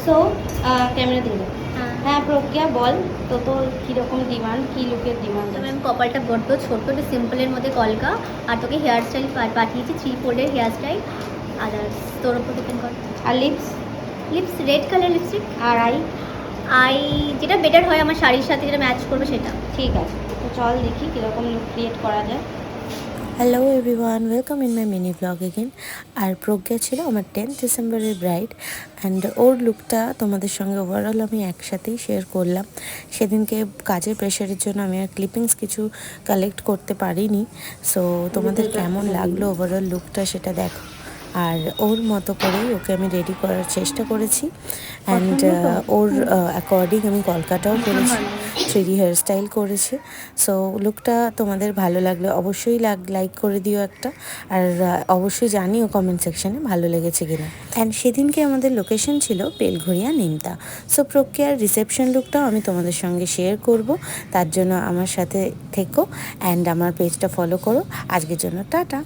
So camera দিয়ে দাও। হ্যাঁ প্রজ্ঞা বল, তো তোর কীরকম ডিমান্ড, কী লুকের ডিমান্ড? তো ম্যাম কপালটা বড্ড ছোট্ট, একটু সিম্পলের মধ্যে কলকা, আর তোকে হেয়ার স্টাইল পাঠিয়েছি 3 ফোল্ডের হেয়ার স্টাইল, আদার্স তোর উপর ডিপেন্ড করে। আর lips? Lips red colour lipstick. আর আই যেটা বেটার হয় আমার শাড়ির সাথে যেটা ম্যাচ করবে সেটা। ঠিক আছে, তো চল দেখি কীরকম লুক ক্রিয়েট করা যায়। Hello everyone, welcome in my mini blog again. আর প্রজ্ঞা ছিল আমার 10th ডিসেম্বরের ব্রাইড, অ্যান্ড ওর লুকটা তোমাদের সঙ্গে ওভারঅল আমি একসাথেই শেয়ার করলাম। সেদিনকে কাজের প্রেশারের জন্য আমি আর ক্লিপিংস কিছু কালেক্ট করতে পারিনি। সো তোমাদের কেমন লাগলো ওভারঅল লুকটা সেটা দেখো। আর ওর মতো করেই ওকে আমি রেডি করার চেষ্টা করেছি, অ্যান্ড ওর অ্যাকর্ডিং আমি কলকাতাও করেছি, 3D হেয়ার স্টাইল করেছি। সো লুকটা তোমাদের ভালো লাগলে অবশ্যই লাইক করে দিও একটা, আর অবশ্যই জানিও কমেন্ট সেকশানে ভালো লেগেছে কিনা। অ্যান্ড সেদিনকে আমাদের লোকেশন ছিল বেলঘরিয়া নিমতা। সো প্রক্রিয়ার রিসেপশন লুকটাও আমি তোমাদের সঙ্গে শেয়ার করব, তার জন্য আমার সাথে থেকো অ্যান্ড আমার পেজটা ফলো করো। আজকের জন্য টাটা।